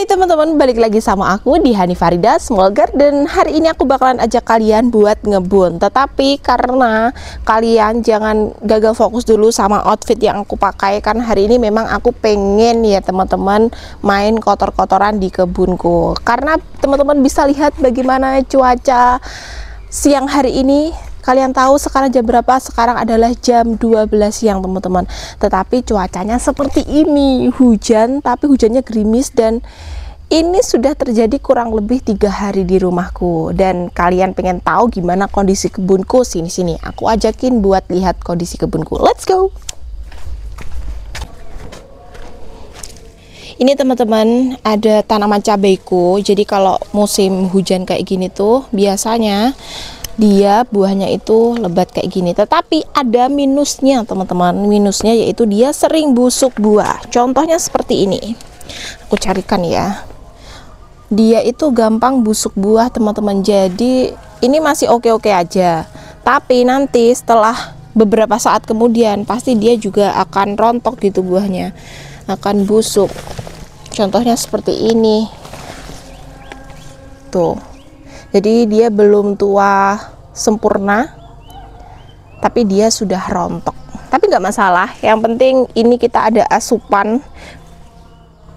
teman-teman, balik lagi sama aku di Hani Farida Small Garden. Hari ini aku bakalan ajak kalian buat ngebun. Tetapi karena kalian jangan gagal fokus dulu sama outfit yang aku pakai, kan hari ini memang aku pengen ya teman-teman main kotor-kotoran di kebunku. Karena teman-teman bisa lihat bagaimana cuaca siang hari ini. Kalian tahu sekarang jam berapa? Sekarang adalah jam 12 siang teman-teman. Tetapi cuacanya seperti ini, hujan, tapi hujannya gerimis, dan ini sudah terjadi kurang lebih 3 hari di rumahku. Dan kalian pengen tahu gimana kondisi kebunku? Sini-sini, aku ajakin buat lihat kondisi kebunku. Let's go! Ini teman-teman, ada tanaman cabaiku. Jadi kalau musim hujan kayak gini tuh biasanya dia buahnya itu lebat kayak gini, tetapi ada minusnya teman-teman. Minusnya yaitu dia sering busuk buah. Contohnya seperti ini, aku carikan ya. Dia itu gampang busuk buah teman-teman. Jadi ini masih oke-oke aja, tapi nanti setelah beberapa saat kemudian pasti dia juga akan rontok gitu, buahnya akan busuk. Contohnya seperti ini tuh. Jadi dia belum tua sempurna, tapi dia sudah rontok. Tapi nggak masalah, yang penting ini kita ada asupan.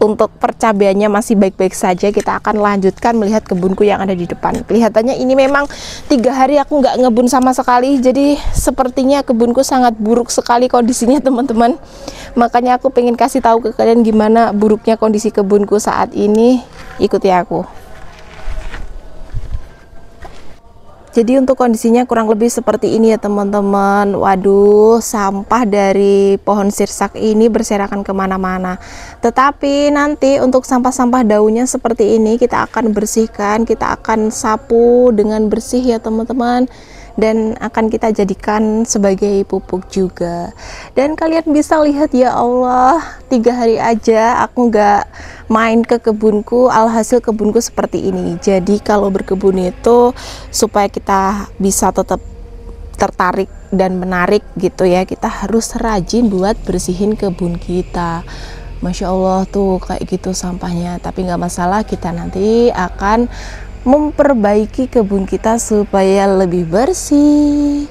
Untuk percabeannya masih baik-baik saja. Kita akan lanjutkan melihat kebunku yang ada di depan. Kelihatannya ini memang 3 hari aku nggak ngebun sama sekali, jadi sepertinya kebunku sangat buruk sekali kondisinya teman-teman. Makanya aku pengen kasih tahu ke kalian gimana buruknya kondisi kebunku saat ini. Ikuti aku. Jadi untuk kondisinya kurang lebih seperti ini ya teman-teman. Waduh, sampah dari pohon sirsak ini berserakan kemana-mana. Tetapi nanti untuk sampah-sampah daunnya seperti ini kita akan bersihkan, kita akan sapu dengan bersih ya teman-teman. Dan akan kita jadikan sebagai pupuk juga. Dan kalian bisa lihat ya Allah, 3 hari aja aku nggak main ke kebunku, alhasil kebunku seperti ini. Jadi kalau berkebun itu supaya kita bisa tetap tertarik dan menarik gitu ya, kita harus rajin buat bersihin kebun kita. Masya Allah tuh kayak gitu sampahnya. Tapi nggak masalah, kita nanti akan memperbaiki kebun kita supaya lebih bersih.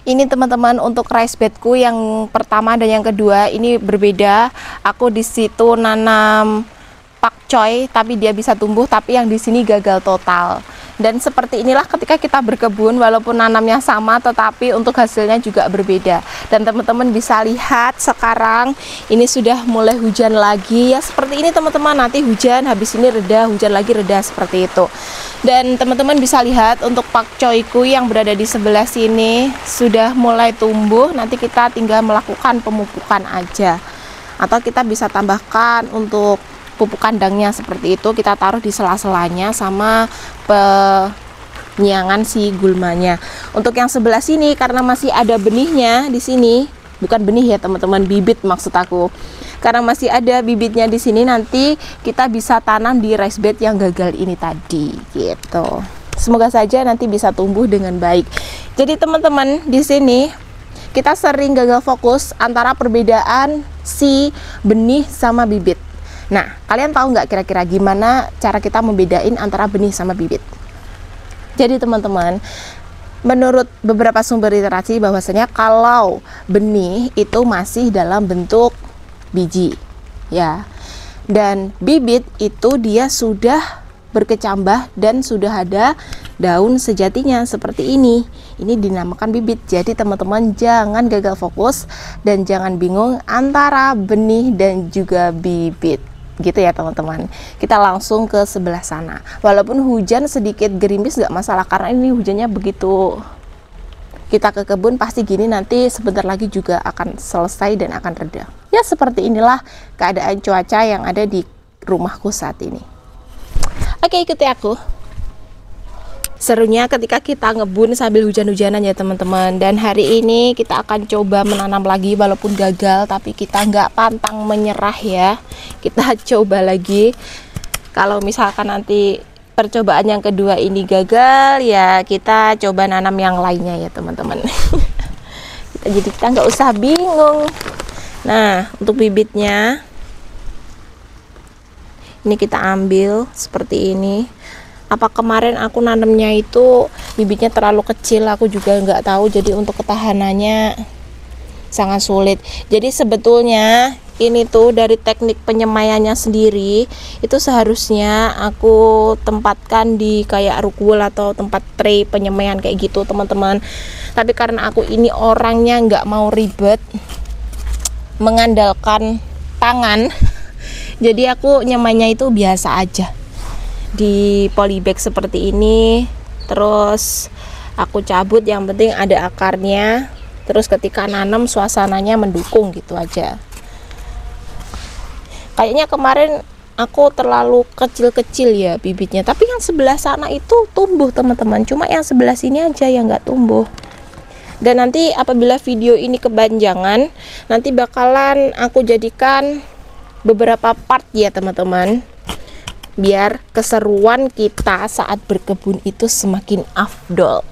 Ini teman-teman untuk rice bedku yang pertama dan yang kedua ini berbeda. Aku di situ nanam pakcoy tapi dia bisa tumbuh, tapi yang di sini gagal total. Dan seperti inilah ketika kita berkebun, walaupun nanamnya sama tetapi untuk hasilnya juga berbeda. Dan teman-teman bisa lihat sekarang ini sudah mulai hujan lagi ya, seperti ini teman-teman. Nanti hujan, habis ini reda, hujan lagi reda, seperti itu. Dan teman-teman bisa lihat untuk pakcoyku yang berada di sebelah sini sudah mulai tumbuh. Nanti kita tinggal melakukan pemupukan aja, atau kita bisa tambahkan untuk pupuk kandangnya seperti itu, kita taruh di sela-selanya sama penyiangan si gulmanya. Untuk yang sebelah sini karena masih ada benihnya di sini, bukan benih ya teman-teman, bibit maksud aku. Karena masih ada bibitnya di sini, nanti kita bisa tanam di rice bed yang gagal ini tadi gitu. Semoga saja nanti bisa tumbuh dengan baik. Jadi teman-teman, di sini kita sering gagal fokus antara perbedaan si benih sama bibit. Nah, kalian tahu nggak kira-kira gimana cara kita membedain antara benih sama bibit? Jadi teman-teman, menurut beberapa sumber literasi bahwasanya kalau benih itu masih dalam bentuk biji ya, dan bibit itu dia sudah berkecambah dan sudah ada daun sejatinya seperti ini. Ini dinamakan bibit. Jadi teman-teman jangan gagal fokus dan jangan bingung antara benih dan juga bibit. Gitu ya teman-teman. Kita langsung ke sebelah sana. Walaupun hujan sedikit gerimis nggak masalah, karena ini hujannya begitu kita ke kebun pasti gini, nanti sebentar lagi juga akan selesai dan akan reda. Ya seperti inilah keadaan cuaca yang ada di rumahku saat ini. Oke, ikuti aku. Serunya ketika kita ngebun sambil hujan-hujanan ya teman-teman. Dan hari ini kita akan coba menanam lagi, walaupun gagal tapi kita nggak pantang menyerah ya. Kita coba lagi. Kalau misalkan nanti percobaan yang kedua ini gagal, ya kita coba nanam yang lainnya ya teman-teman. Jadi kita nggak usah bingung. Nah, untuk bibitnya Ini kita ambil seperti ini. Apa kemarin aku nanamnya itu bibitnya terlalu kecil, aku juga nggak tahu, jadi untuk ketahanannya sangat sulit. Jadi sebetulnya ini tuh dari teknik penyemaiannya sendiri itu seharusnya aku tempatkan di kayak rukul atau tempat tray penyemaian kayak gitu teman-teman. Tapi karena aku ini orangnya nggak mau ribet, mengandalkan tangan, jadi aku nyemainya itu biasa aja di polybag seperti ini. Terus aku cabut, yang penting ada akarnya. Terus ketika nanam suasananya mendukung gitu aja. Kayaknya kemarin aku terlalu kecil-kecil ya bibitnya, tapi yang sebelah sana itu tumbuh teman-teman, cuma yang sebelah sini aja yang nggak tumbuh. Dan nanti apabila video ini kepanjangan, nanti bakalan aku jadikan beberapa part ya teman-teman, biar keseruan kita saat berkebun itu semakin afdol.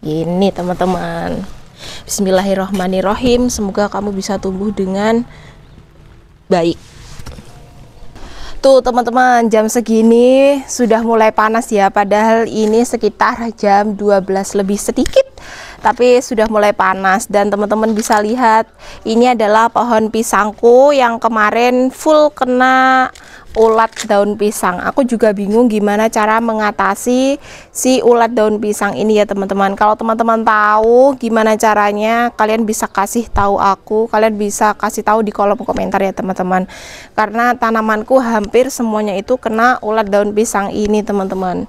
Ini teman-teman, bismillahirrohmanirrohim, semoga kamu bisa tumbuh dengan baik. Tuh teman-teman, jam segini sudah mulai panas ya, padahal ini sekitar jam 12 lebih sedikit, tapi sudah mulai panas. Dan teman-teman bisa lihat, ini adalah pohon pisangku yang kemarin full kena ulat daun pisang. Aku juga bingung gimana cara mengatasi si ulat daun pisang ini ya teman-teman. Kalau teman-teman tahu gimana caranya, kalian bisa kasih tahu aku, kalian bisa kasih tahu di kolom komentar ya teman-teman. Karena tanamanku hampir semuanya itu kena ulat daun pisang ini teman-teman.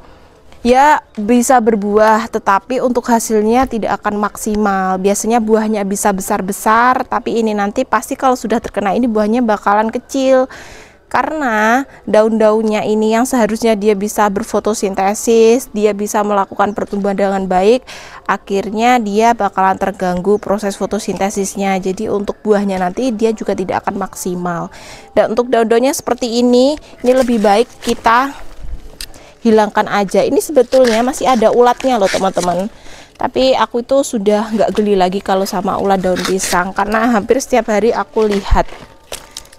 Ya bisa berbuah, tetapi untuk hasilnya tidak akan maksimal. Biasanya buahnya bisa besar-besar, tapi ini nanti pasti kalau sudah terkena ini buahnya bakalan kecil. Karena daun-daunnya ini yang seharusnya dia bisa berfotosintesis, dia bisa melakukan pertumbuhan dengan baik, akhirnya dia bakalan terganggu proses fotosintesisnya. Jadi untuk buahnya nanti dia juga tidak akan maksimal. Dan untuk daun-daunnya seperti ini lebih baik kita hilangkan aja. Ini sebetulnya masih ada ulatnya loh teman-teman, tapi aku itu sudah nggak geli lagi kalau sama ulat daun pisang, karena hampir setiap hari aku lihat.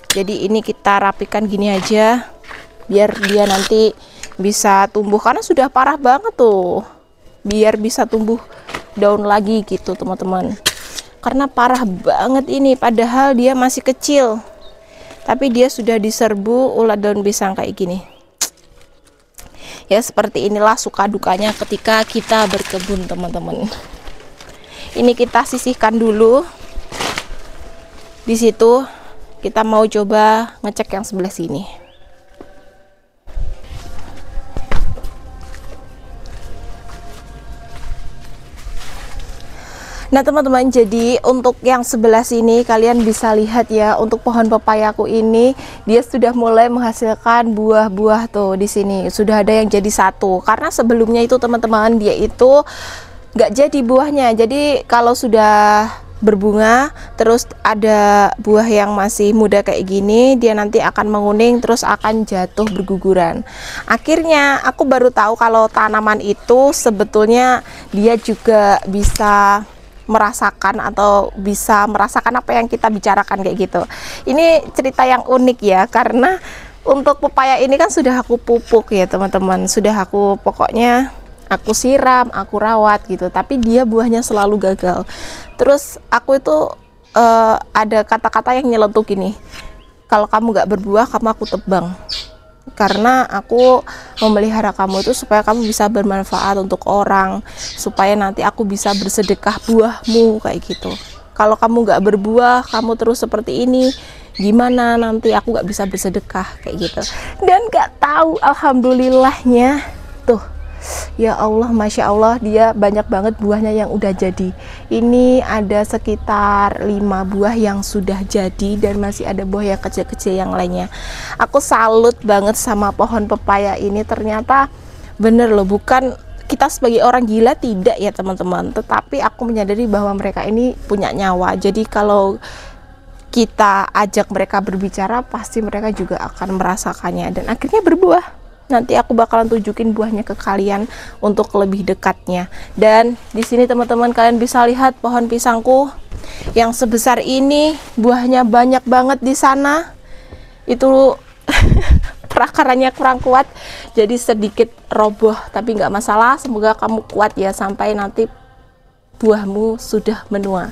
Jadi ini kita rapikan gini aja biar dia nanti bisa tumbuh, karena sudah parah banget tuh, biar bisa tumbuh daun lagi gitu teman-teman. Karena parah banget ini, padahal dia masih kecil tapi dia sudah diserbu ulat daun pisang kayak gini. Ya seperti inilah suka dukanya ketika kita berkebun teman-teman. Ini kita sisihkan dulu. Di situ kita mau coba ngecek yang sebelah sini. Nah teman-teman, jadi untuk yang sebelah sini kalian bisa lihat ya, untuk pohon pepayaku ini dia sudah mulai menghasilkan buah-buah tuh. Di sini sudah ada yang jadi satu, karena sebelumnya itu teman-teman dia itu nggak jadi buahnya. Jadi kalau sudah berbunga terus ada buah yang masih muda kayak gini, dia nanti akan menguning terus akan jatuh berguguran. Akhirnya aku baru tahu kalau tanaman itu sebetulnya dia juga bisa merasakan atau bisa merasakan apa yang kita bicarakan kayak gitu. Ini cerita yang unik ya, karena untuk pepaya ini kan sudah aku pupuk ya teman-teman, sudah aku pokoknya aku siram, aku rawat gitu, tapi dia buahnya selalu gagal. Terus aku itu ada kata-kata yang nyeletuk gini, kalau kamu gak berbuah kamu aku tebang, karena aku memelihara kamu itu supaya kamu bisa bermanfaat untuk orang, supaya nanti aku bisa bersedekah buahmu kayak gitu. Kalau kamu gak berbuah, kamu terus seperti ini, gimana nanti aku gak bisa bersedekah kayak gitu. Dan gak tahu alhamdulillahnya tuh, ya Allah, Masya Allah, dia banyak banget buahnya yang udah jadi. Ini ada sekitar 5 buah yang sudah jadi, dan masih ada buah yang kecil-kecil yang lainnya. Aku salut banget sama pohon pepaya ini, ternyata bener loh, bukan kita sebagai orang gila, tidak ya teman-teman, tetapi aku menyadari bahwa mereka ini punya nyawa. Jadi kalau kita ajak mereka berbicara, pasti mereka juga akan merasakannya dan akhirnya berbuah. Nanti aku bakalan tunjukin buahnya ke kalian untuk lebih dekatnya. Dan di sini teman-teman kalian bisa lihat pohon pisangku yang sebesar ini, buahnya banyak banget di sana. Itu perakarannya kurang kuat, jadi sedikit roboh, tapi nggak masalah. Semoga kamu kuat ya sampai nanti buahmu sudah menua.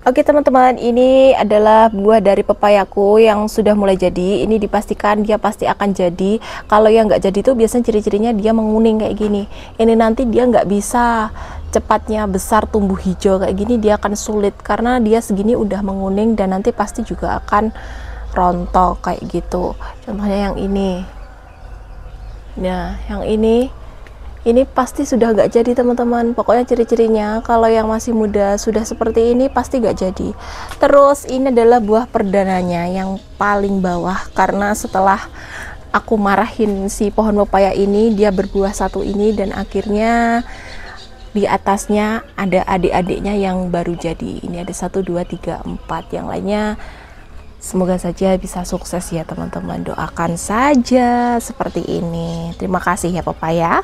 Oke teman-teman, ini adalah buah dari pepayaku yang sudah mulai jadi. Ini dipastikan dia pasti akan jadi. Kalau yang nggak jadi tuh biasanya ciri-cirinya dia menguning kayak gini. Ini nanti dia nggak bisa cepatnya besar tumbuh hijau kayak gini, dia akan sulit karena dia segini udah menguning dan nanti pasti juga akan rontok kayak gitu. Contohnya yang ini. Nah, yang ini pasti sudah gak jadi teman-teman. Pokoknya ciri-cirinya kalau yang masih muda sudah seperti ini pasti gak jadi. Terus ini adalah buah perdananya yang paling bawah, karena setelah aku marahin si pohon pepaya ini, dia berbuah satu ini dan akhirnya di atasnya ada adik-adiknya yang baru jadi. Ini ada 1, 2, 3, 4, yang lainnya semoga saja bisa sukses ya teman-teman, doakan saja seperti ini. Terima kasih ya pepaya.